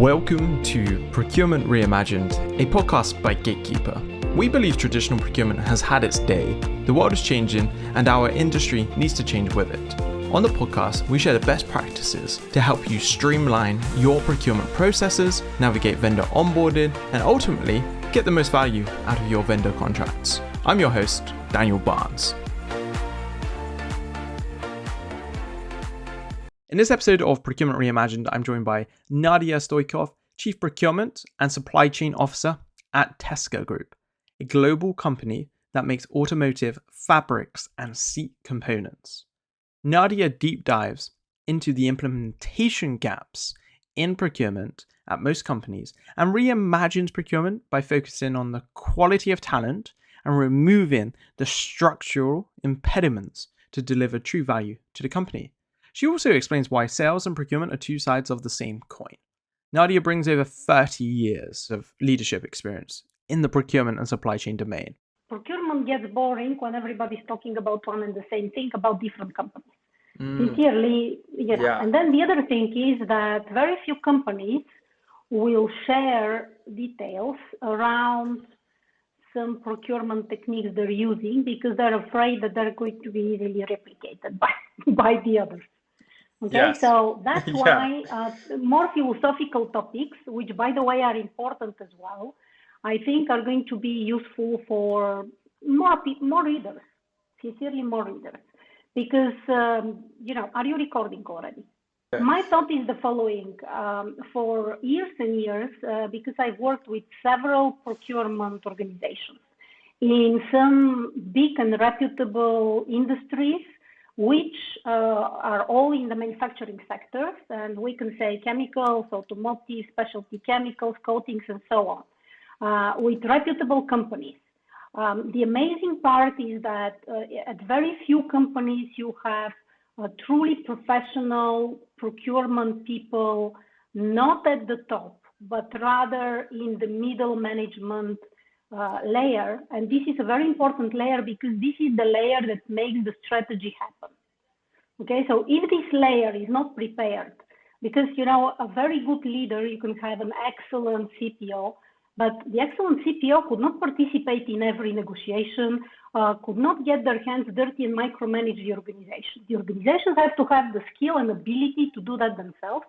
Welcome to Procurement Reimagined, a podcast by Gatekeeper. We believe traditional procurement has had its day, the world is changing, and our industry needs to change with it. On the podcast, we share the best practices to help you streamline your procurement processes, navigate vendor onboarding, and ultimately get the most value out of your vendor contracts. I'm your host, Daniel Barnes. In this episode of Procurement Reimagined, I'm joined by Nadia Stoykov, Chief Procurement and Supply Chain Officer at Tesca Group, a global company that makes automotive fabrics and seat components. Nadia deep dives into the implementation gaps in procurement at most companies and reimagines procurement by focusing on the quality of talent and removing the structural impediments to deliver true value to the company. She also explains why sales and procurement are two sides of the same coin. Nadia brings over 30 years of leadership experience in the procurement and supply chain domain. Procurement gets boring when everybody's talking about one and the same thing about different companies. Sincerely, Yeah. And then the other thing is that very few companies will share details around some procurement techniques they're using because they're afraid that they're going to be easily replicated by the others. Okay, Yes. so that's why more philosophical topics, which by the way are important as well, I think are going to be useful for more readers, sincerely more readers. Because, are you recording already? Yes. My thought is the following. For years and years, because I've worked with several procurement organizations in some big and reputable industries, which are all in the manufacturing sectors, and we can say chemicals, automotive, specialty chemicals, coatings, and so on, with reputable companies. The amazing part is that at very few companies you have truly professional procurement people, not at the top, but rather in the middle management layer. And this is a very important layer because this is the layer that makes the strategy happen. Okay, so if this layer is not prepared, because, a very good leader, you can have an excellent CPO, but the excellent CPO could not participate in every negotiation, could not get their hands dirty and micromanage the organization. The organizations have to have the skill and ability to do that themselves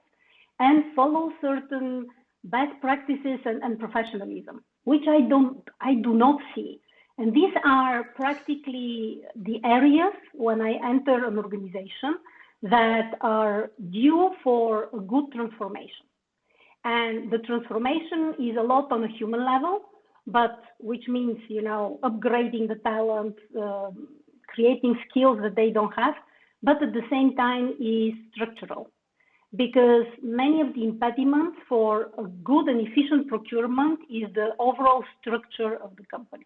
and follow certain best practices and professionalism, which I do not see. And these are practically the areas when I enter an organization that are due for a good transformation. And the transformation is a lot on a human level, but which means, upgrading the talent, creating skills that they don't have, but at the same time is structural. Because many of the impediments for a good and efficient procurement is the overall structure of the company.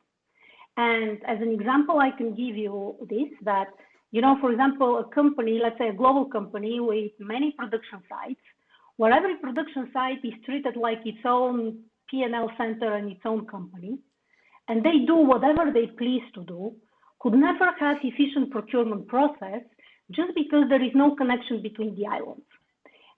And as an example, I can give you this, that, for example, a company, let's say a global company with many production sites, where every production site is treated like its own P&L center and its own company, and they do whatever they please to do, could never have efficient procurement process just because there is no connection between the islands.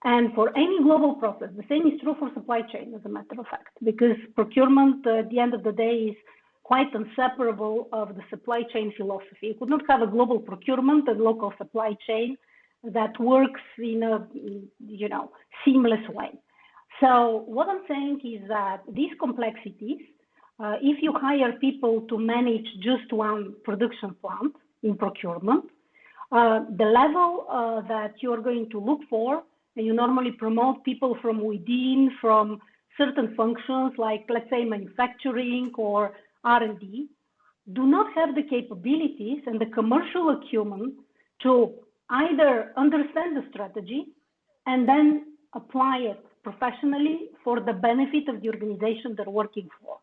And for any global process, the same is true for supply chain, as a matter of fact, because procurement at the end of the day is quite inseparable of the supply chain philosophy. You could not have a global procurement and local supply chain that works in a seamless way. So what I'm saying is that these complexities, if you hire people to manage just one production plant in procurement, the level that you're going to look for, and you normally promote people from within, from certain functions like, let's say, manufacturing or R&D, do not have the capabilities and the commercial acumen to either understand the strategy and then apply it professionally for the benefit of the organization they're working for.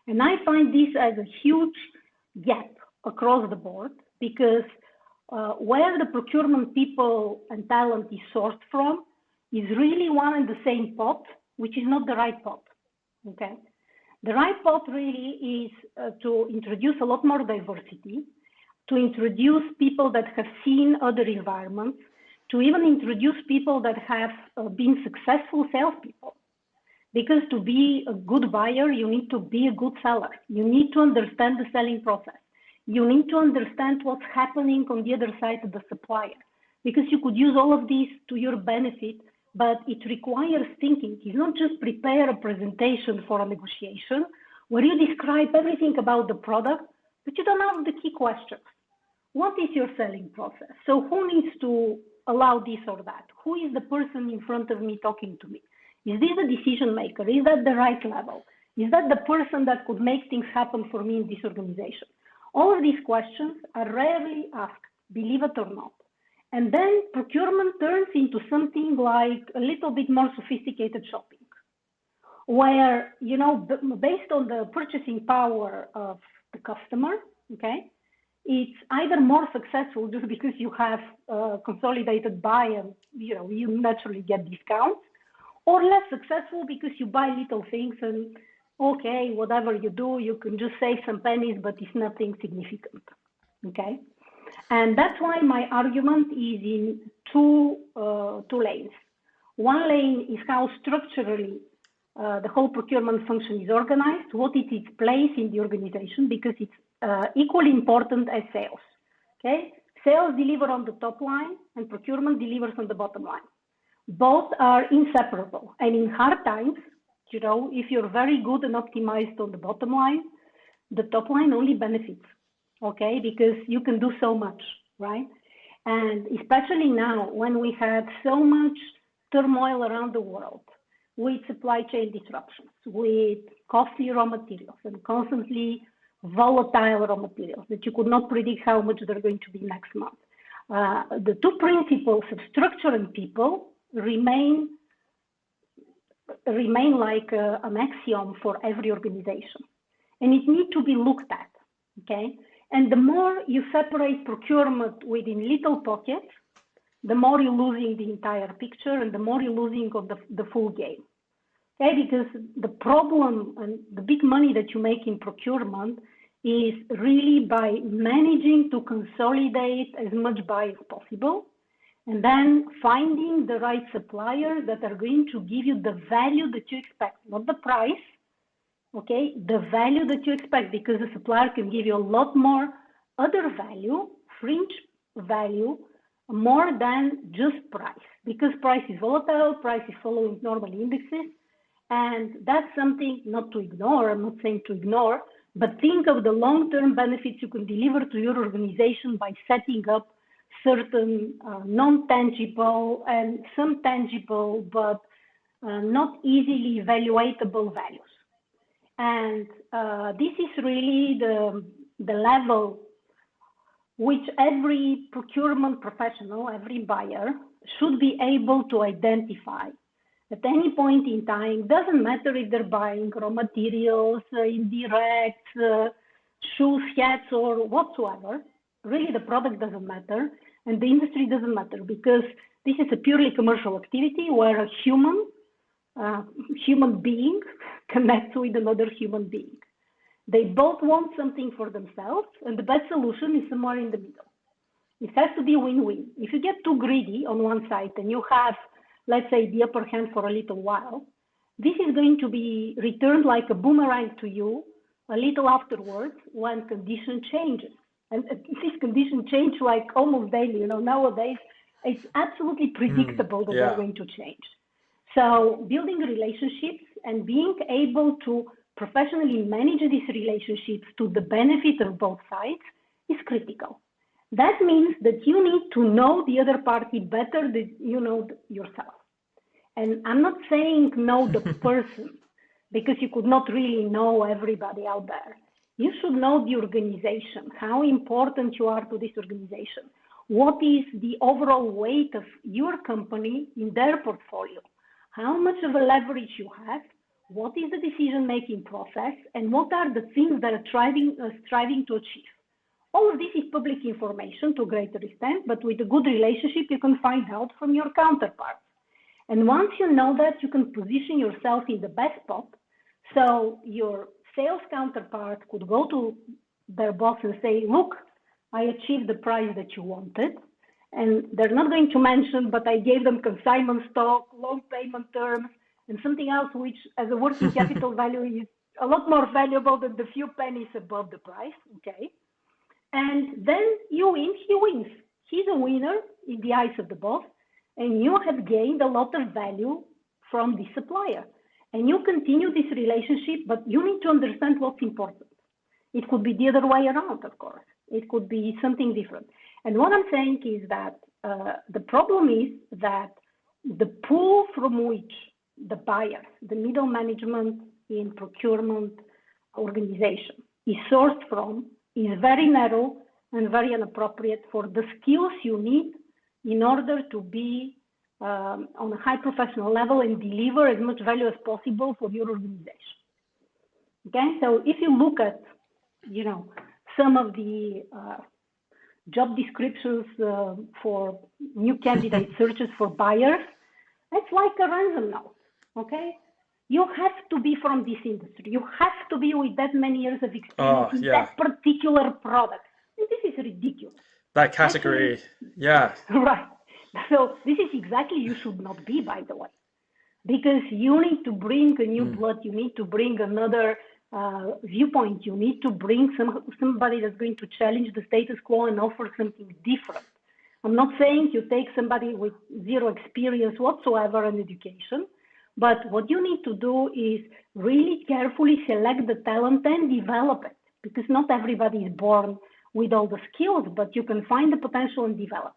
And I find this as a huge gap across the board because where the procurement people and talent is sourced from is really one and the same pot, which is not the right pot, okay? The right pot really is to introduce a lot more diversity, to introduce people that have seen other environments, to even introduce people that have been successful salespeople. Because to be a good buyer, you need to be a good seller. You need to understand the selling process. You need to understand what's happening on the other side of the supplier. Because you could use all of these to your benefit, but it requires thinking. It's not just prepare a presentation for a negotiation where you describe everything about the product, but you don't ask the key questions. What is your selling process? So who needs to allow this or that? Who is the person in front of me talking to me? Is this a decision maker? Is that the right level? Is that the person that could make things happen for me in this organization? All of these questions are rarely asked, believe it or not. And then procurement turns into something like a little bit more sophisticated shopping, where, you know, based on the purchasing power of the customer, okay, it's either more successful just because you have consolidated buy and, you know, you naturally get discounts, or less successful because you buy little things and, okay, whatever you do, you can just save some pennies, but it's nothing significant, okay? And that's why my argument is in two lanes. One lane is how structurally the whole procurement function is organized, what is its place in the organization, because it's equally important as sales, okay? Sales deliver on the top line and procurement delivers on the bottom line. Both are inseparable. And in hard times, you know, if you're very good and optimized on the bottom line, the top line only benefits, okay? Because you can do so much, right? And especially now when we have so much turmoil around the world with supply chain disruptions, with costly raw materials and constantly volatile raw materials that you could not predict how much they're going to be next month. The two principles of structure and people remain like an axiom for every organization. And it needs to be looked at, okay? And the more you separate procurement within little pockets, the more you're losing the entire picture and the more you're losing of the full game, okay? Because the problem and the big money that you make in procurement is really by managing to consolidate as much buy as possible, and then finding the right suppliers that are going to give you the value that you expect, not the price, okay? The value that you expect, because the supplier can give you a lot more other value, fringe value, more than just price, because price is volatile, price is following normal indexes, and that's something not to ignore. I'm not saying to ignore, but think of the long-term benefits you can deliver to your organization by setting up certain non-tangible and some tangible, but not easily evaluatable values. And this is really the level which every procurement professional, every buyer should be able to identify at any point in time. Doesn't matter if they're buying raw materials, indirects, shoes, hats, or whatsoever. Really, the product doesn't matter, and the industry doesn't matter, because this is a purely commercial activity where a human being connects with another human being. They both want something for themselves, and the best solution is somewhere in the middle. It has to be win-win. If you get too greedy on one side and you have, let's say, the upper hand for a little while, this is going to be returned like a boomerang to you a little afterwards when condition changes. And this condition change like almost daily. You know, nowadays it's absolutely predictable that they're going to change. So building relationships and being able to professionally manage these relationships to the benefit of both sides is critical. That means that you need to know the other party better than you know yourself. And I'm not saying know the person, because you could not really know everybody out there. You should know the organization, how important you are to this organization. What is the overall weight of your company in their portfolio? How much of a leverage you have? What is the decision-making process? And what are the things that are striving to achieve? All of this is public information to a greater extent, but with a good relationship, you can find out from your counterparts. And once you know that, you can position yourself in the best spot. So your sales counterpart could go to their boss and say, look, I achieved the price that you wanted. And they're not going to mention, but I gave them consignment stock, long payment terms, and something else which as a working capital value is a lot more valuable than the few pennies above the price, okay? And then you win, he wins. He's a winner in the eyes of the boss, and you have gained a lot of value from the supplier. And you continue this relationship, but you need to understand what's important. It could be the other way around, of course. It could be something different. And what I'm saying is that the problem is that the pool from which the buyers, the middle management in procurement organization is sourced from is very narrow and very inappropriate for the skills you need in order to be on a high professional level and deliver as much value as possible for your organization. Okay, so if you look at, you know, some of the job descriptions for new candidate searches for buyers, it's like a ransom note, okay? You have to be from this industry. You have to be with that many years of experience in that particular product. And this is ridiculous. That category, actually, yeah. Right. So this is exactly you should not be, by the way, because you need to bring a new blood. You need to bring another viewpoint. You need to bring somebody that's going to challenge the status quo and offer something different. I'm not saying you take somebody with zero experience whatsoever in education, but what you need to do is really carefully select the talent and develop it, because not everybody is born with all the skills, but you can find the potential and develop.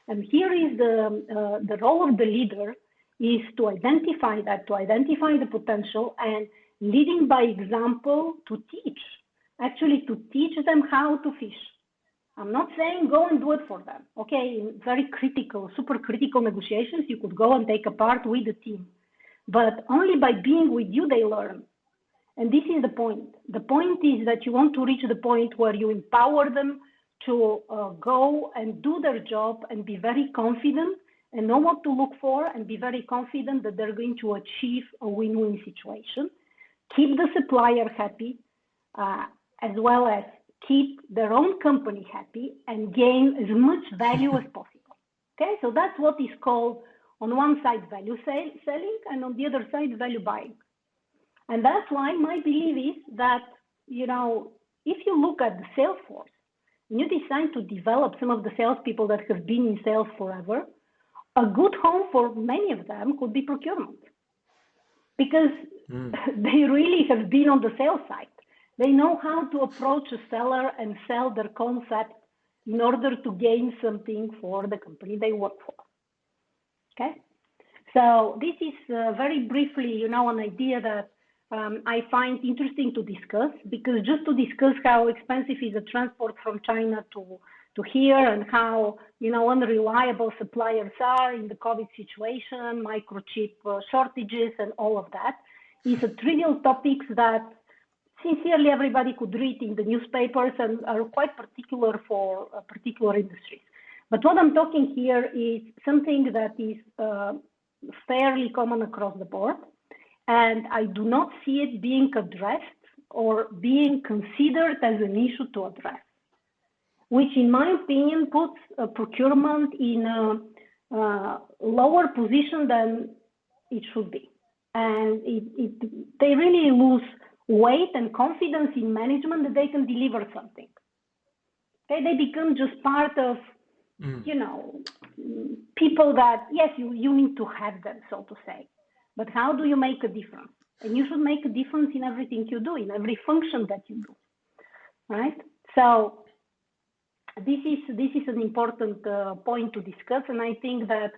And here is the role of the leader is to identify that, to identify the potential, and leading by example to teach, actually to teach them how to fish. I'm not saying go and do it for them. Okay, in very critical, super critical negotiations, you could go and take a part with the team. But only by being with you, they learn. And this is the point. The point is that you want to reach the point where you empower them to go and do their job and be very confident and know what to look for and be very confident that they're going to achieve a win-win situation. Keep the supplier happy, as well as keep their own company happy and gain as much value as possible. Okay, so that's what is called on one side value selling and on the other side value buying. And that's why my belief is that, you know, if you look at the sales force, and you decide to develop some of the salespeople that have been in sales forever, a good home for many of them could be procurement. Because they really have been on the sales side. They know how to approach a seller and sell their concept in order to gain something for the company they work for. Okay? So this is very briefly, you know, an idea that I find interesting to discuss, because just to discuss how expensive is the transport from China to here and how, you know, unreliable suppliers are in the COVID situation, microchip shortages and all of that is a trivial topics that sincerely everybody could read in the newspapers and are quite particular for particular industries. But what I'm talking here is something that is fairly common across the board. And I do not see it being addressed or being considered as an issue to address, which in my opinion puts procurement in a lower position than it should be. And they really lose weight and confidence in management that they can deliver something. Okay, they become just part of, you know, people that, yes, you need to have them, so to say. But how do you make a difference? And you should make a difference in everything you do, in every function that you do, right? So this is an important point to discuss, and I think that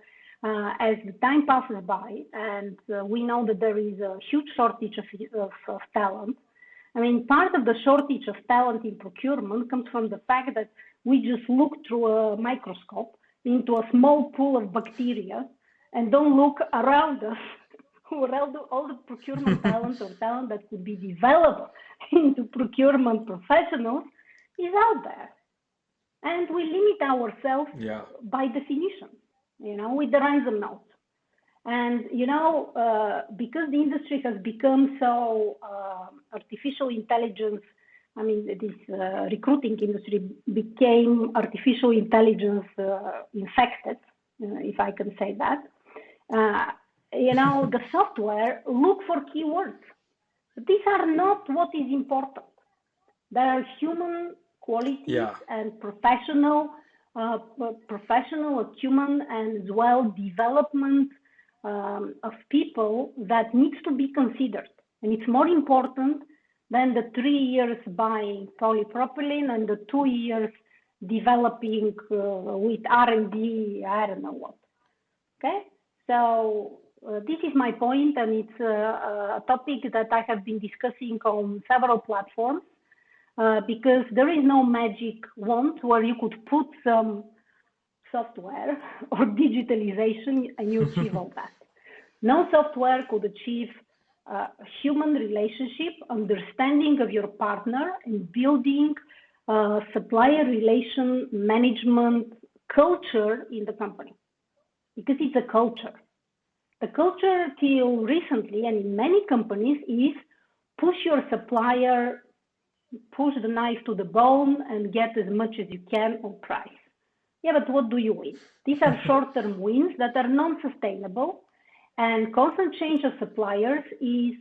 as the time passes by, and we know that there is a huge shortage of talent. I mean, part of the shortage of talent in procurement comes from the fact that we just look through a microscope into a small pool of bacteria and don't look around us where all the procurement talent or talent that could be developed into procurement professionals is out there. And we limit ourselves by definition, you know, with the ransom note. And, you know, because the industry has become so artificial intelligence, I mean, this recruiting industry became artificial intelligence infected, if I can say that. the software, look for keywords. These are not what is important. There are human qualities and professional acumen and as well development of people that needs to be considered. And it's more important than the 3 years buying polypropylene and the 2 years developing with R&D, I don't know what. Okay, so this is my point, and it's a topic that I have been discussing on several platforms because there is no magic wand where you could put some software or digitalization and you achieve all that. No software could achieve human relationship, understanding of your partner, and building supplier relation management culture in the company, because it's a culture. The culture till recently and in many companies is push your supplier, push the knife to the bone and get as much as you can on price. Yeah, but what do you win? These are short-term wins that are non-sustainable, and constant change of suppliers is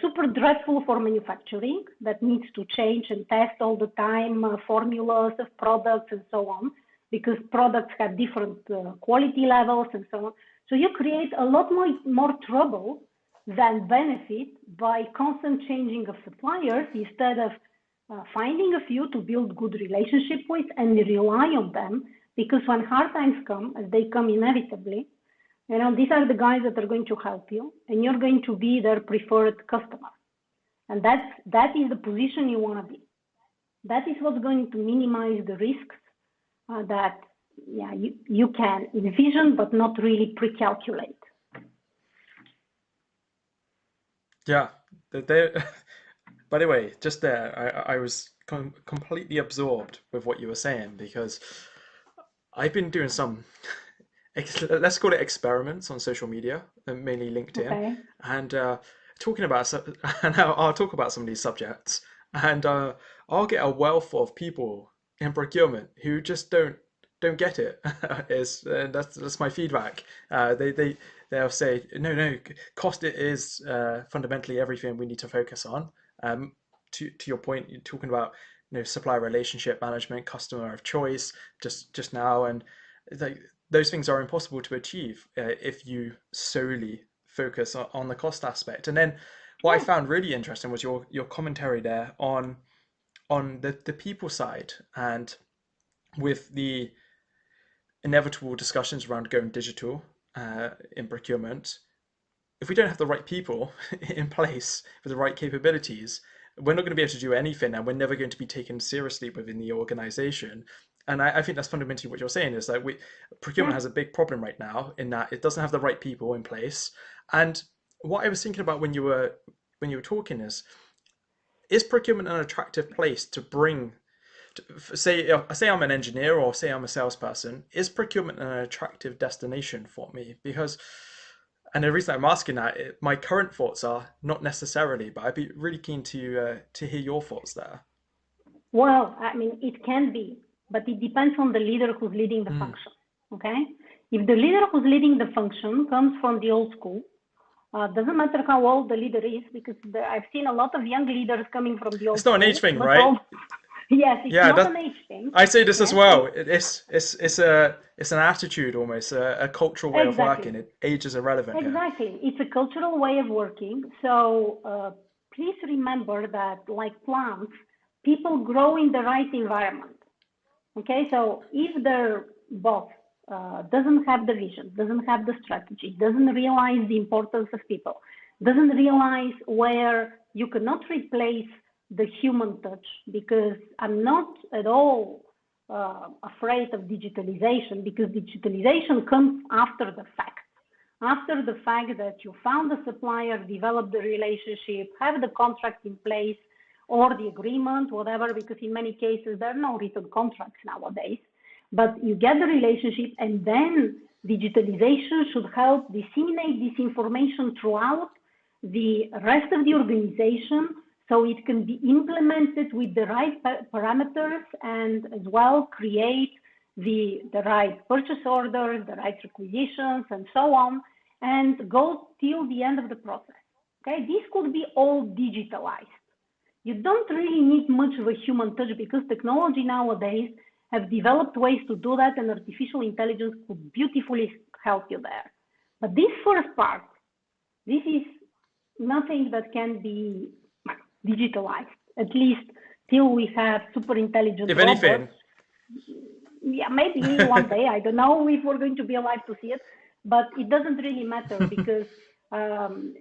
super dreadful for manufacturing that needs to change and test all the time formulas of products and so on, because products have different quality levels and so on. So you create a lot more trouble than benefit by constant changing of suppliers instead of finding a few to build good relationship with and rely on them, because when hard times come, as they come inevitably, these are the guys that are going to help you, and you're going to be their preferred customer. And that is the position you want to be. That is what's going to minimize the risks that you can envision, but not really pre-calculate. Yeah. By the way, just there, I was completely absorbed with what you were saying, because I've been doing some, let's call it experiments on social media, mainly LinkedIn, and talking about, and I'll talk about some of these subjects, and I'll get a wealth of people in procurement who just don't get it. That's my feedback. They'll say no, cost is fundamentally everything we need to focus on. To your point, you're talking about supplier relationship management, customer of choice just now, and those things are impossible to achieve if you solely focus on the cost aspect. And then what I found really interesting was your commentary there on the people side, and with the inevitable discussions around going digital in procurement. If we don't have the right people in place with the right capabilities, we're not going to be able to do anything, and we're never going to be taken seriously within the organization. And I think that's fundamentally what you're saying, is that procurement has a big problem right now in that it doesn't have the right people in place. And what I was thinking about when you were talking is procurement an attractive place to bring? Say I'm an engineer, or say I'm a salesperson, is procurement an attractive destination for me? Because, and the reason I'm asking that, my current thoughts are not necessarily, but I'd be really keen to hear your thoughts there. Well, I mean, it can be, but it depends on the leader who's leading the function. Okay, if the leader who's leading the function comes from the old school, doesn't matter how old the leader is, because I've seen a lot of young leaders coming from the old school. It's not an age thing, right? Yes, it's not an age thing. I say this as well. It's an attitude, almost a cultural way of working. Age is irrelevant. Exactly, it's a cultural way of working. So please remember that, like plants, people grow in the right environment. Okay, so if their boss doesn't have the vision, doesn't have the strategy, doesn't realize the importance of people, doesn't realize where you cannot replace the human touch, because I'm not at all afraid of digitalization, because digitalization comes after the fact. After the fact that you found the supplier, developed the relationship, have the contract in place, or the agreement, whatever, because in many cases there are no written contracts nowadays, but you get the relationship, and then digitalization should help disseminate this information throughout the rest of the organization, so it can be implemented with the right parameters, and as well create the right purchase orders, the right requisitions, and so on, and go till the end of the process. Okay, this could be all digitalized. You don't really need much of a human touch because technology nowadays have developed ways to do that, and artificial intelligence could beautifully help you there. But this first part, this is nothing that can be digitalized, at least till we have super intelligent If robots. anything. Yeah, maybe one day. I don't know if we're going to be alive to see it, but it doesn't really matter because,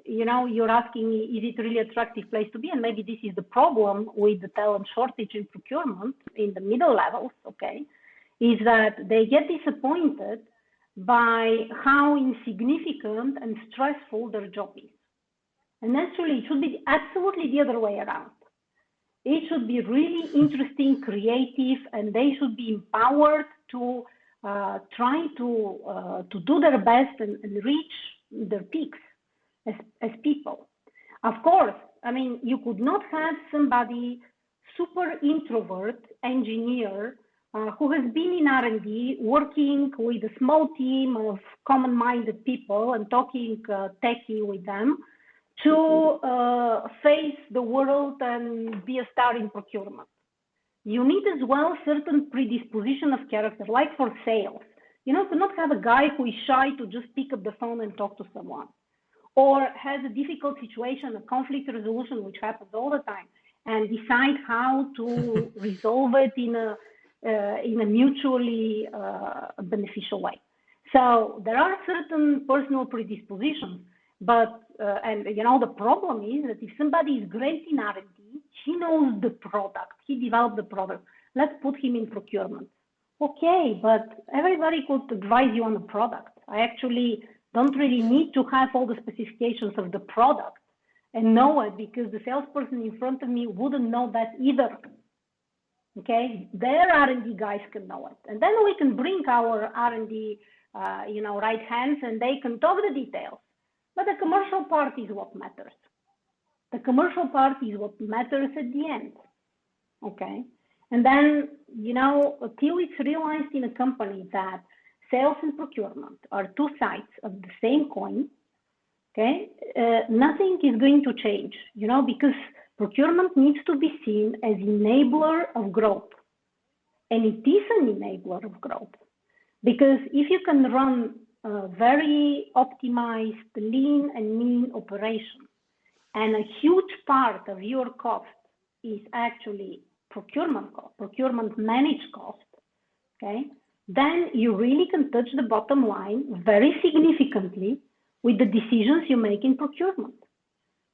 you know, you're asking me, is it really attractive place to be? And maybe this is the problem with the talent shortage in procurement in the middle levels, okay, is that they get disappointed by how insignificant and stressful their job is. And actually, it should be absolutely the other way around. It should be really interesting, creative, and they should be empowered to try to do their best and reach their peaks as people. Of course, I mean, you could not have somebody super introvert engineer who has been in R&D working with a small team of common-minded people and talking techie with them to face the world and be a star in procurement. You need as well certain predisposition of character, like for sales. You know, to not have a guy who is shy to just pick up the phone and talk to someone, or has a difficult situation, a conflict resolution, which happens all the time, and decide how to resolve it in a mutually beneficial way. So there are certain personal predispositions, but and you know, the problem is that if somebody is great in R&D, he knows the product, he developed the product, let's put him in procurement. Okay, but everybody could advise you on the product. I actually don't really need to have all the specifications of the product and know it, because the salesperson in front of me wouldn't know that either. Okay, their R&D guys can know it, and then we can bring our R&D, you know, right hands, and they can talk the details. But the commercial part is what matters. The commercial part is what matters at the end. Okay, and then, you know, until it's realized in a company that sales and procurement are two sides of the same coin, okay, nothing is going to change, you know, because procurement needs to be seen as enabler of growth. And it is an enabler of growth, because if you can run a very optimized, lean and mean operation, and a huge part of your cost is actually procurement cost, procurement managed cost, okay, then you really can touch the bottom line very significantly with the decisions you make in procurement.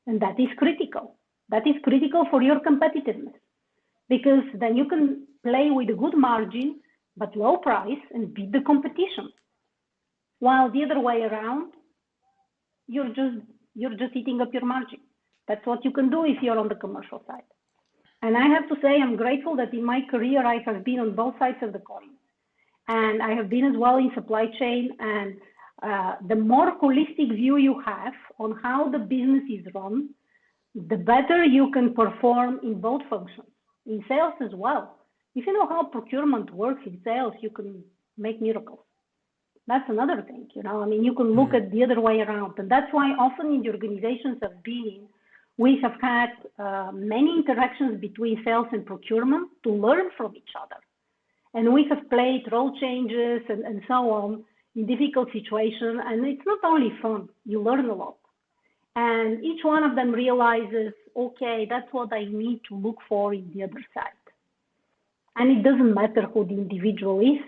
And that is critical. That is critical for your competitiveness, because then you can play with a good margin, but low price, and beat the competition. While the other way around, you're just eating up your margin. That's what you can do if you're on the commercial side. And I have to say, I'm grateful that in my career, I have been on both sides of the coin. And I have been as well in supply chain, and the more holistic view you have on how the business is run, the better you can perform in both functions. In sales as well. If you know how procurement works in sales, you can make miracles. That's another thing, you know, I mean, you can look at the other way around. And that's why often in the organizations I've been in, we have had many interactions between sales and procurement to learn from each other. And we have played role changes and so on in difficult situations. And it's not only fun, you learn a lot. And each one of them realizes, okay, that's what I need to look for in the other side. And it doesn't matter who the individual is,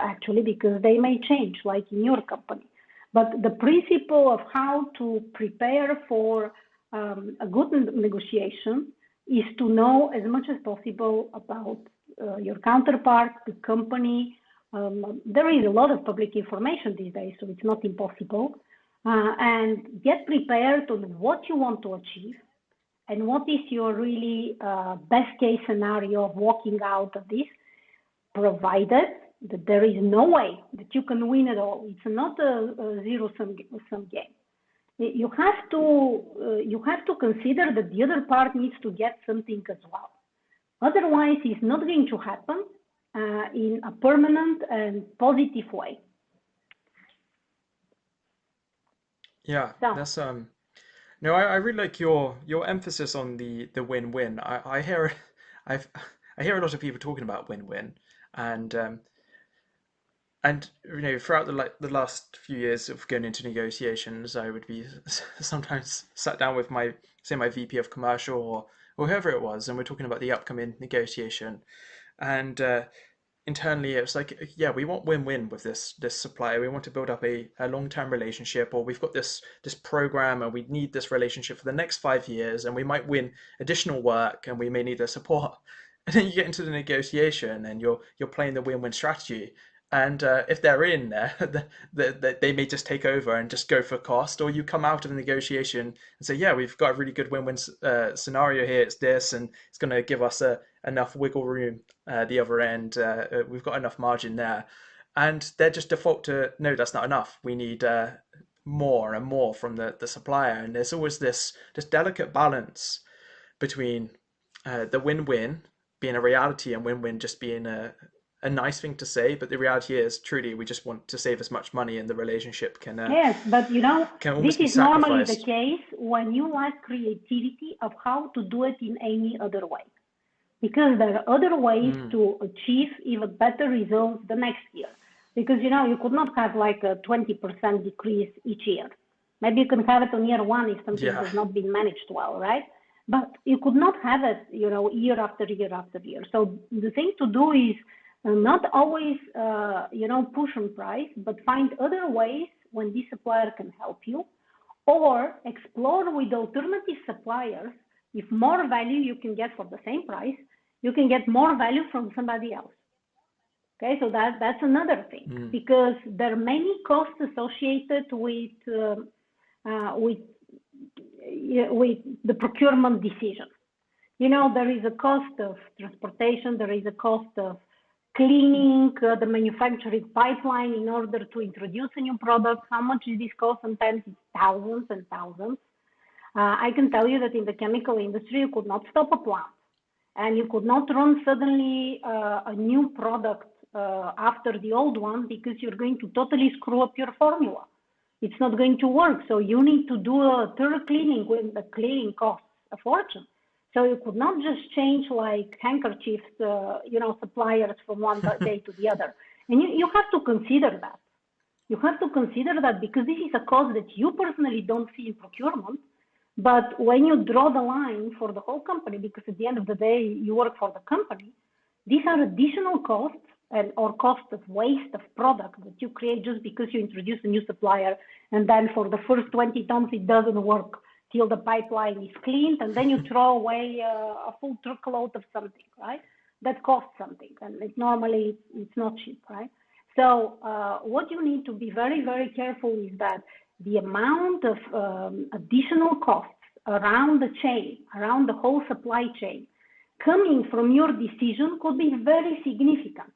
actually, because they may change, like in your company. But the principle of how to prepare for a good negotiation is to know as much as possible about your counterpart, the company. There is a lot of public information these days, so it's not impossible. And get prepared on what you want to achieve and what is your really best case scenario of walking out of this, provided that there is no way that you can win it all. It's not a zero-sum game. You have to consider that the other part needs to get something as well. Otherwise, it's not going to happen in a permanent and positive way. Yeah, So that's no, I really like your emphasis on the win-win. I hear I've I hear a lot of people talking about win-win, and throughout the last few years of going into negotiations, I would be sometimes sat down with my VP of commercial or whoever it was, and we're talking about the upcoming negotiation, and internally it was like, yeah, we want win-win with this supplier. We want to build up a long-term relationship, or we've got this program and we need this relationship for the next 5 years, and we might win additional work and we may need their support. And then you get into the negotiation and you're playing the win-win strategy. And if they're in there, they may just take over and just go for cost, or you come out of the negotiation and say, yeah, we've got a really good win-win scenario here. It's this, and it's going to give us enough wiggle room the other end. We've got enough margin there, and they're just default to no, that's not enough. We need more and more from the supplier, and there's always this delicate balance between the win-win being a reality and win-win just being a nice thing to say, but the reality is truly we just want to save as much money, and the relationship yes, but can this almost be is normally the sacrificed. case when you lack creativity of how to do it in any other way. Because there are other ways to achieve even better results the next year. Because you could not have like a 20% decrease each year. Maybe you can have it on year one if something Yeah, has not been managed well, right? But you could not have it, year after year after year. So the thing to do is not always, push on price, but find other ways when this supplier can help you, or explore with alternative suppliers. If more value you can get for the same price, you can get more value from somebody else. Okay, so that's another thing, because there are many costs associated with the procurement decision. There is a cost of transportation, there is a cost of cleaning the manufacturing pipeline in order to introduce a new product. How much is this cost? Sometimes it's thousands and thousands. I can tell you that in the chemical industry, you could not stop a plant, and you could not run suddenly a new product after the old one, because you're going to totally screw up your formula. It's not going to work. So you need to do a thorough cleaning, when the cleaning costs a fortune. So you could not just change like handkerchiefs, suppliers from one day to the other. And you have to consider that. You have to consider that, because this is a cost that you personally don't see in procurement. But when you draw the line for the whole company, because at the end of the day, you work for the company, these are additional costs or cost of waste of product that you create just because you introduce a new supplier, and then for the first 20 tons, it doesn't work till the pipeline is cleaned, and then you throw away a full truckload of something, right? That costs something, and normally it's not cheap, right? So what you need to be very, very careful is that the amount of additional costs around the chain, around the whole supply chain, coming from your decision could be very significant.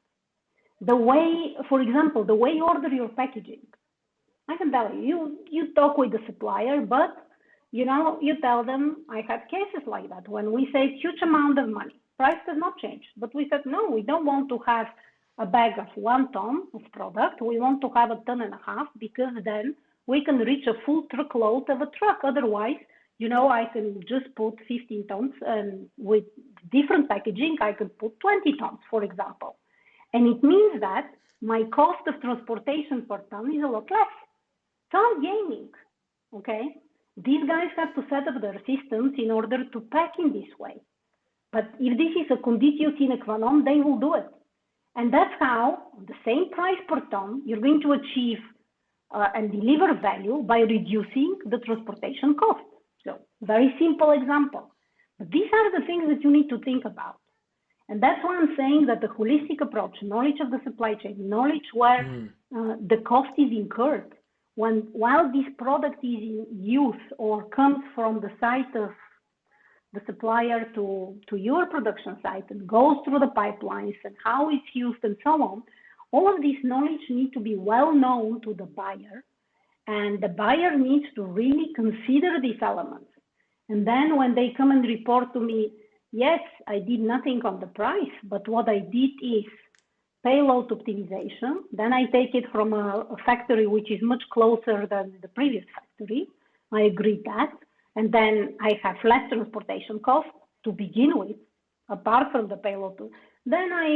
The way, for example, the way you order your packaging. I can tell you talk with the supplier, but you tell them, I have cases like that when we save huge amount of money. Price does not change, but we said, no, we don't want to have a bag of 1 ton of product. We want to have 1.5 tons, because then we can reach a full truckload of a truck. Otherwise, I can just put 15 tons, and with different packaging, I could put 20 tons, for example. And it means that my cost of transportation per ton is a lot less. So I'm gaining, okay? These guys have to set up their systems in order to pack in this way. But if this is a conditio sine qua non, they will do it. And that's how, on the same price per ton, you're going to achieve and deliver value by reducing the transportation cost. So, very simple example. But these are the things that you need to think about. And that's why I'm saying that the holistic approach, knowledge of the supply chain, knowledge where the cost is incurred, while this product is in use or comes from the site of the supplier to your production site and goes through the pipelines and how it's used and so on, all of this knowledge needs to be well known to the buyer, and the buyer needs to really consider these elements. And then when they come and report to me, yes, I did nothing on the price, but what I did is payload optimization. Then I take it from a factory which is much closer than the previous factory. I agree that. And then I have less transportation costs to begin with, apart from the payload. Then I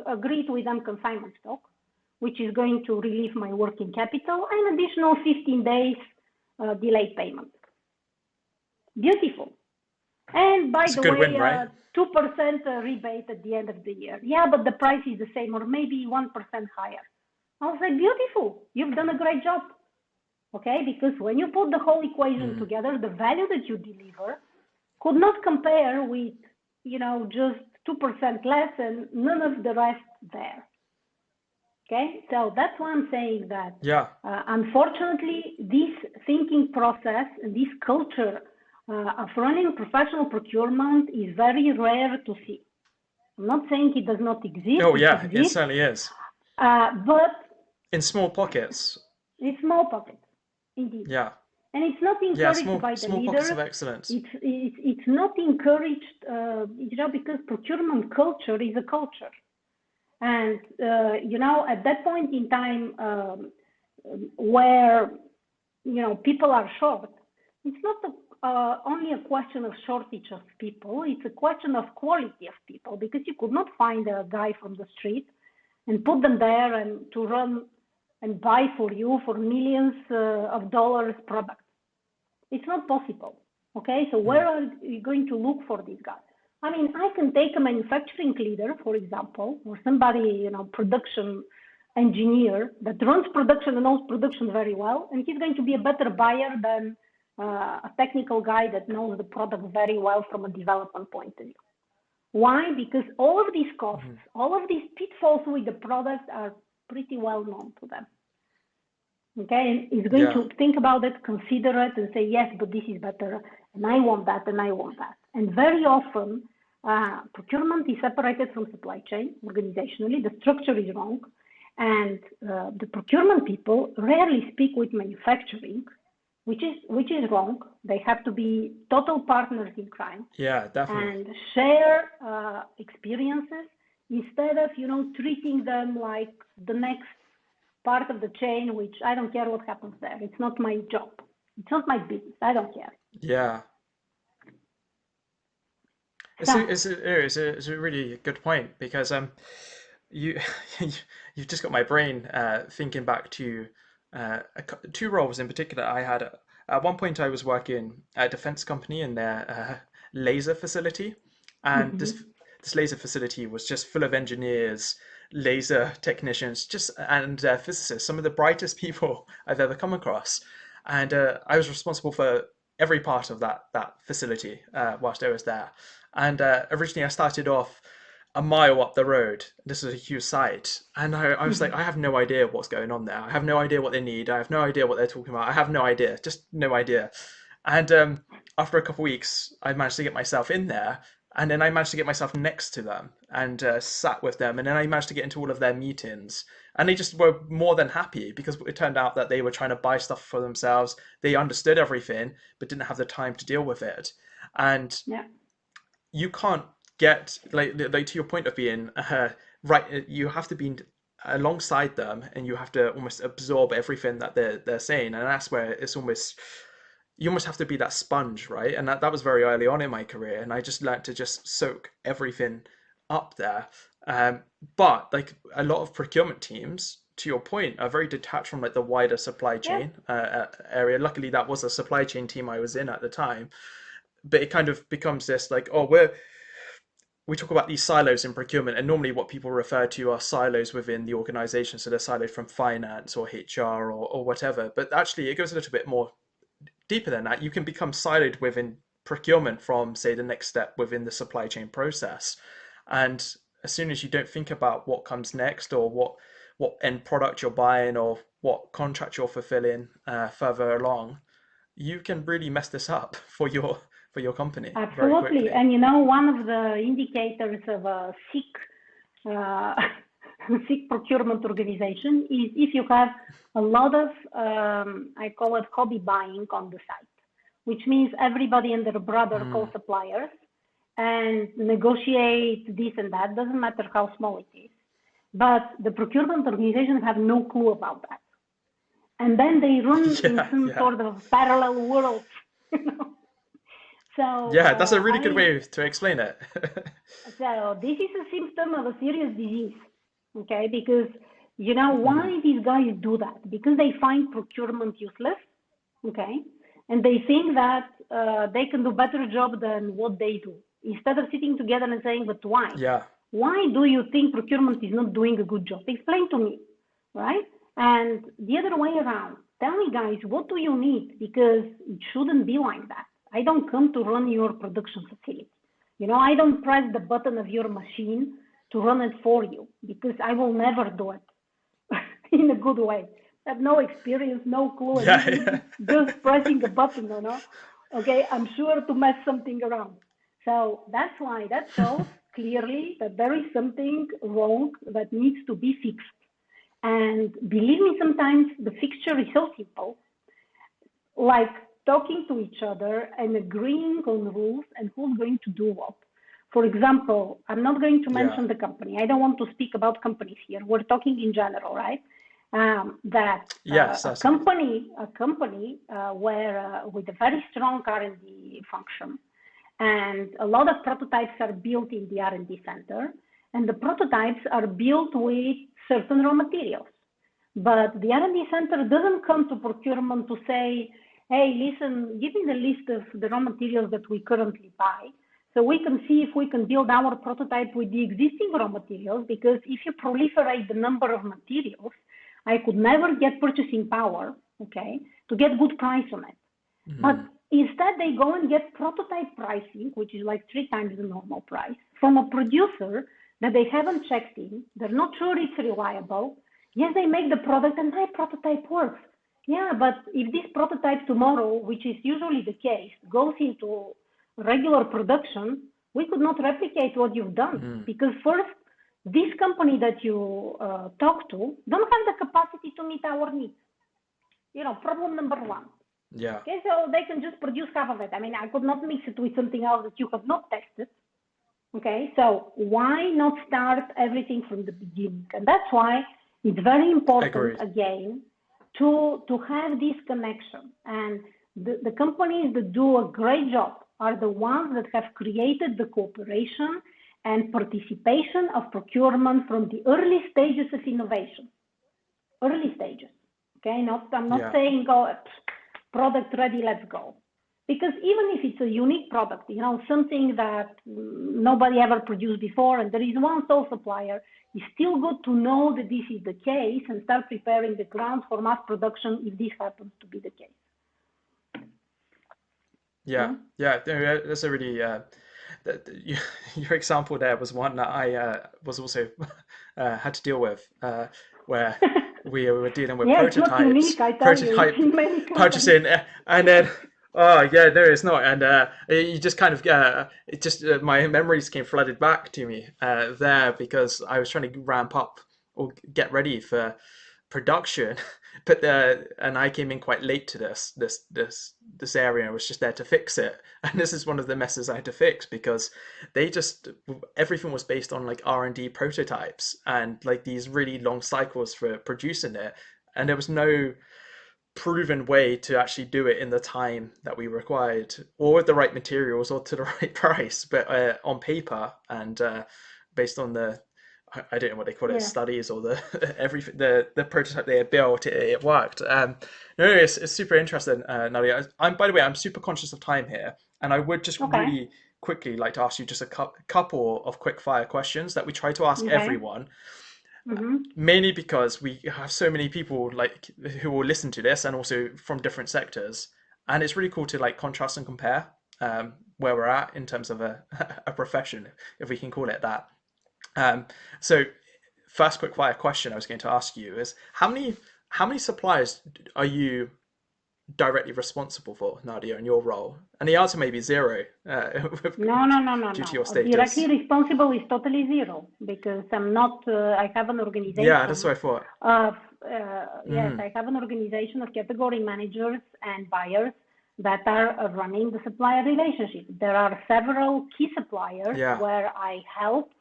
agreed with them consignment stock, which is going to relieve my working capital, and additional 15 days delayed payment. Beautiful. And by the way, win, right? 2% rebate at the end of the year. Yeah, but the price is the same, or maybe 1% higher. I was like, beautiful, you've done a great job. Okay, because when you put the whole equation together, the value that you deliver could not compare with, just 2% less and none of the rest there. Okay, so that's why I'm saying that, unfortunately, this thinking process and this culture of running professional procurement is very rare to see. I'm not saying it does not exist. Oh, yeah, it certainly is. But in small pockets. In small pockets, indeed. Yeah. And it's not encouraged by the small leaders. Pockets of excellence. It's not encouraged, because procurement culture is a culture. And, at that point in time where, people are short, it's not only a question of shortage of people, it's a question of quality of people, because you could not find a guy from the street and put them there and to run and buy for you for millions of dollars products. It's not possible. Okay, so where are you going to look for these guys? I mean, I can take a manufacturing leader, for example, or somebody, production engineer that runs production and knows production very well, and he's going to be a better buyer than a technical guy that knows the product very well from a development point of view. Why? Because all of these costs, all of these pitfalls with the product are pretty well known to them. Okay, and he's going to think about it, consider it, and say, yes, but this is better, and I want that, and I want that. And very often, procurement is separated from supply chain organizationally. The structure is wrong, and the procurement people rarely speak with manufacturing, which is wrong. They have to be total partners in crime. Yeah, definitely. And share experiences instead of treating them like the next part of the chain, which I don't care what happens there. It's not my job. It's not my business. I don't care. Yeah. It's a really good point, because you've just got my brain thinking back to two roles in particular I had. At one point I was working at a defense company in their laser facility, and this laser facility was just full of engineers, laser technicians, and physicists, some of the brightest people I've ever come across. And I was responsible for every part of that facility whilst I was there. And originally I started off a mile up the road. This is a huge site. And I was like, I have no idea what's going on there. I have no idea what they need. I have no idea what they're talking about. I have no idea, just no idea. And after a couple of weeks, I managed to get myself in there. And then I managed to get myself next to them and sat with them. And then I managed to get into all of their meetings. And they just were more than happy, because it turned out that they were trying to buy stuff for themselves. They understood everything, but didn't have the time to deal with it. And you can't get, like to your point of being, right, you have to be alongside them, and you have to almost absorb everything that they're saying. And that's where it's almost... you almost have to be that sponge, right? And that was very early on in my career, and I just learned to just soak everything up there. But like a lot of procurement teams, to your point, are very detached from like the wider supply chain area. Luckily, that was a supply chain team I was in at the time. But it kind of becomes this like, we talk about these silos in procurement, and normally what people refer to are silos within the organization. So they're siloed from finance or HR or whatever. But actually, it goes a little bit more deeper than that. You can become siloed within procurement from, say, the next step within the supply chain process. And as soon as you don't think about what comes next, or what end product you're buying, or what contract you're fulfilling further along, you can really mess this up for your company. Absolutely. And one of the indicators of a sick procurement organization is if you have a lot of, I call it hobby buying on the site, which means everybody and their brother call suppliers and negotiate this and that, doesn't matter how small it is. but the procurement organizations have no clue about that. And then they run in some sort of parallel world, you know. So yeah, that's a really good way to explain it. So this is a symptom of a serious disease, okay? Because, you know, why these guys do that? Because they find procurement useless, okay? And they think that they can do a better job than what they do. Instead of sitting together and saying, but why? Yeah. Why do you think procurement is not doing a good job? Explain to me, right? And the other way around, tell me, guys, what do you need? Because it shouldn't be like that. I don't come to run your production facility. You know, I don't press the button of your machine to run it for you, because I will never do it in a good way. I have no experience, no clue. Just pressing a button, you know. Okay, I'm sure to mess something around. So that's why that shows clearly that there is something wrong that needs to be fixed. And believe me, sometimes the fixture is so simple, like talking to each other and agreeing on rules and who's going to do what. For example, I'm not going to mention the company. I don't want to speak about companies here. We're talking in general, right? A company where with a very strong R&D function, and a lot of prototypes are built in the R&D center, and the prototypes are built with certain raw materials. But the R&D center doesn't come to procurement to say, hey, listen, give me the list of the raw materials that we currently buy, so we can see if we can build our prototype with the existing raw materials, because if you proliferate the number of materials, I could never get purchasing power, okay, to get good price on it. But instead, they go and get prototype pricing, which is like 3 times the normal price, from a producer that they haven't checked in. They're not sure it's reliable. Yes, they make the product and my prototype works. Yeah, but if this prototype tomorrow, which is usually the case, goes into regular production, we could not replicate what you've done. Because first, this company that you talk to don't have the capacity to meet our needs. You know, problem number 1. Yeah. Okay, so they can just produce half of it. I mean, I could not mix it with something else that you have not tested. Okay, so why not start everything from the beginning? And that's why it's very important, again, to have this connection. And the companies that do a great job are the ones that have created the cooperation and participation of procurement from the early stages of innovation. Early stages. Okay, I'm not saying, oh, product ready, let's go. Because even if it's a unique product, you know, something that nobody ever produced before, and there is one sole supplier, it's still good to know that this is the case and start preparing the ground for mass production if this happens to be the case. Yeah, that's a really your example there was one that I was also had to deal with, where we were dealing with prototypes, purchasing, and then it's not, and you just kind of it just my memories came flooded back to me there, because I was trying to ramp up or get ready for production, but and I came in quite late to this area. I was just there to fix it, and this is one of the messes I had to fix, because everything was based on like R&D prototypes and like these really long cycles for producing it, and there was no proven way to actually do it in the time that we required, or with the right materials, or to the right price, but on paper and based on the, I don't know what they call it, studies, or the prototype they had built, it worked. It's super interesting, Nadia. By the way, I'm super conscious of time here, and I would just really quickly like to ask you just a couple of quick fire questions that we try to ask everyone. Mainly because we have so many people like who will listen to this, and also from different sectors, and it's really cool to like contrast and compare where we're at in terms of a profession, if we can call it that. So first quick fire question I was going to ask you is, how many suppliers are you directly responsible for, Nadia, in your role? And the answer may be 0. No. Due to your status. Directly responsible is totally 0, because I'm not. I have an organization. Yeah, that's what I thought. Yes, I have an organization of category managers and buyers that are running the supplier relationship. There are several key suppliers where I help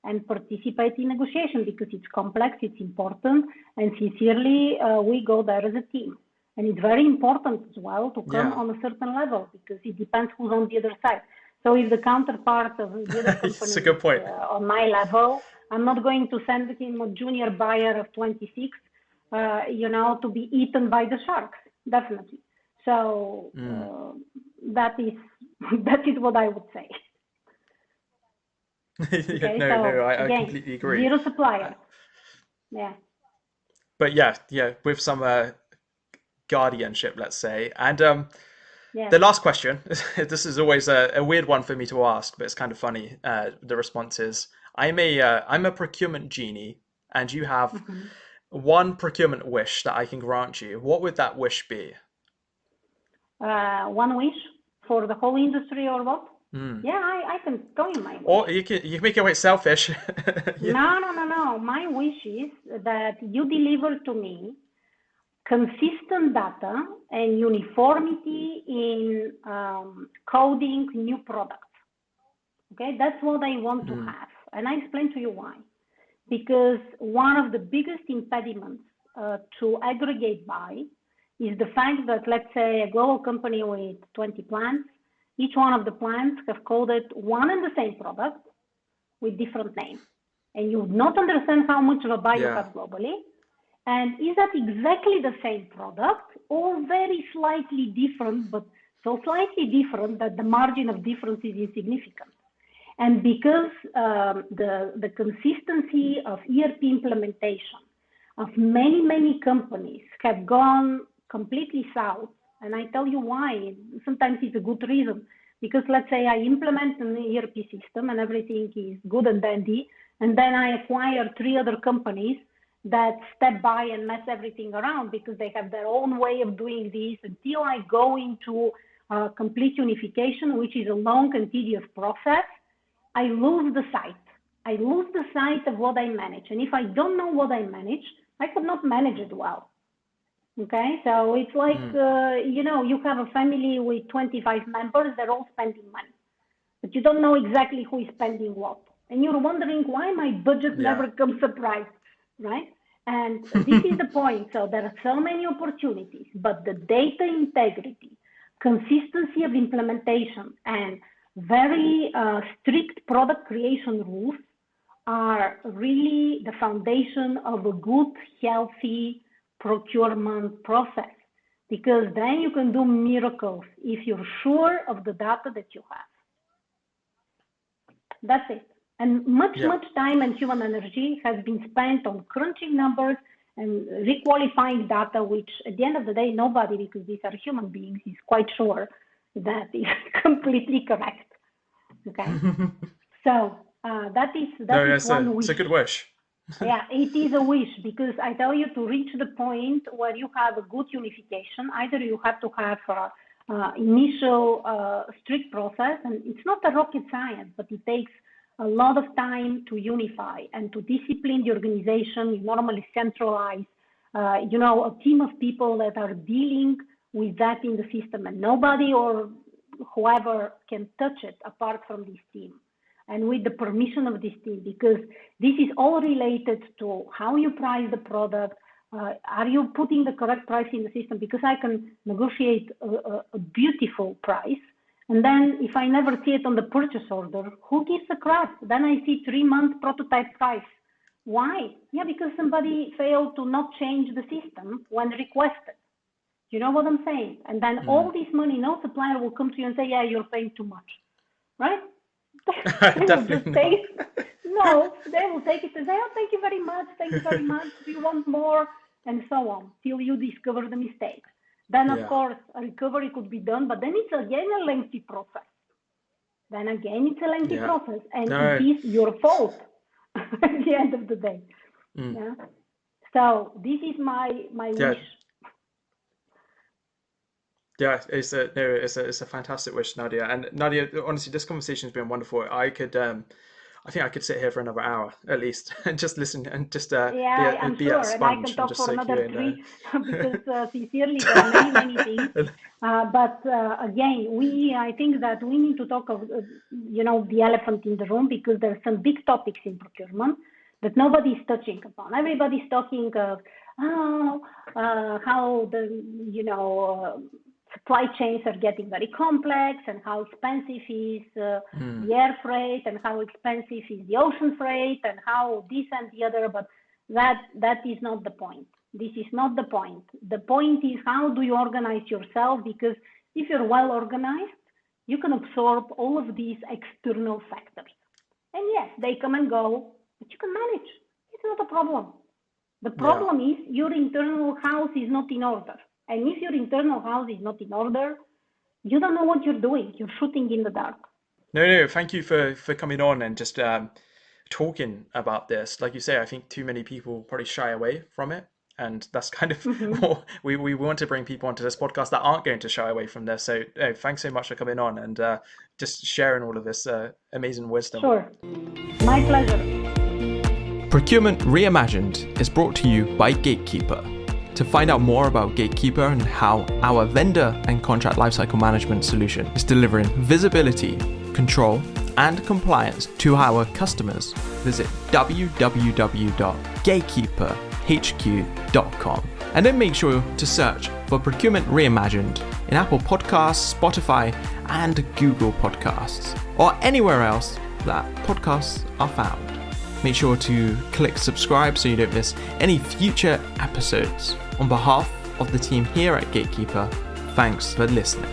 and participate in negotiation because it's complex, it's important, and sincerely, we go there as a team. And it's very important as well to come on a certain level because it depends who's on the other side. So if the counterpart of the other company It's a good point. is on my level, I'm not going to send him a junior buyer of 26, to be eaten by the sharks, definitely. So that is what I would say. Okay, I completely agree. Zero suppliers. Yeah. But yeah, with some guardianship, let's say. And Yeah. the last question, this is always a weird one for me to ask, but it's kind of funny. The response is, I'm a procurement genie, and you have one procurement wish that I can grant you. What would that wish be? One wish for the whole industry or what? Yeah, I can tell you my wish. Or you can make it quite selfish. No. My wish is that you deliver to me consistent data and uniformity in coding new products. Okay, that's what I want to have. And I explain to you why. Because one of the biggest impediments to aggregate by is the fact that, let's say, a global company with 20 plants, each one of the plants have coded one and the same product with different names. And you would not understand how much of a buy you have globally. And is that exactly the same product or very slightly different, but so slightly different that the margin of difference is insignificant? And because the consistency of ERP implementation of many companies have gone completely south, and I tell you why, sometimes it's a good reason, because let's say I implement an ERP system and everything is good and dandy, and then I acquire 3 other companies that step by and mess everything around because they have their own way of doing this until I go into complete unification, which is a long and tedious process. I lose the sight. I lose the sight of what I manage. And if I don't know what I manage, I could not manage it well. Okay, so it's like, you have a family with 25 members, they're all spending money, but you don't know exactly who is spending what. And you're wondering why my budget never comes surprise, right? And this is the point. So there are so many opportunities, but the data integrity, consistency of implementation, and very strict product creation rules are really the foundation of a good, healthy procurement process, because then you can do miracles if you're sure of the data that you have. That's it. And much time and human energy has been spent on crunching numbers and requalifying data, which at the end of the day, nobody, because these are human beings, is quite sure that is completely correct. Okay. So that is one wish. It's a good wish. Yeah, it is a wish, because I tell you, to reach the point where you have a good unification, either you have to have initial strict process, and it's not a rocket science, but it takes a lot of time to unify and to discipline the organization. You normally centralize, a team of people that are dealing with that in the system, and nobody or whoever can touch it apart from this team, and with the permission of this team, because this is all related to how you price the product. Are you putting the correct price in the system? Because I can negotiate a beautiful price, and then if I never see it on the purchase order, who gives a crap? Then I see 3-month prototype price. Why? Yeah, because somebody failed to not change the system when requested. You know what I'm saying? And then all this money, no supplier will come to you and say, yeah, you're paying too much, right? They will just say, no, they will take it and say, oh, thank you very much, do you want more? And so on, till you discover the mistake. Then, of course, a recovery could be done, but then it's again a lengthy process. And it is your fault at the end of the day. Yeah. So this is my wish. Yeah, it's a fantastic wish, Nadia. And Nadia, honestly, this conversation has been wonderful. I I think I could sit here for another hour at least and just listen and just I'm be sure, a and I sponge can and talk just for soak you another in. three because sincerely there are many things. But again, I think that we need to talk of the elephant in the room, because there are some big topics in procurement that nobody is touching upon. Everybody's talking of how the supply chains are getting very complex, and how expensive is the air freight, and how expensive is the ocean freight, and how this and the other. But that is not the point. This is not the point. The point is, how do you organize yourself? Because if you're well organized, you can absorb all of these external factors. And yes, they come and go, but you can manage. It's not a problem. The problem is your internal house is not in order. And if your internal house is not in order, you don't know what you're doing. You're shooting in the dark. No, thank you for coming on and just talking about this. Like you say, I think too many people probably shy away from it. And that's kind of what we want to bring people onto this podcast that aren't going to shy away from this. So thanks so much for coming on and just sharing all of this amazing wisdom. Sure. My pleasure. Procurement Reimagined is brought to you by Gatekeeper. To find out more about Gatekeeper and how our vendor and contract lifecycle management solution is delivering visibility, control, and compliance to our customers, visit www.gatekeeperhq.com. And then make sure to search for Procurement Reimagined in Apple Podcasts, Spotify, and Google Podcasts, or anywhere else that podcasts are found. Make sure to click subscribe so you don't miss any future episodes. On behalf of the team here at Gatekeeper, thanks for listening.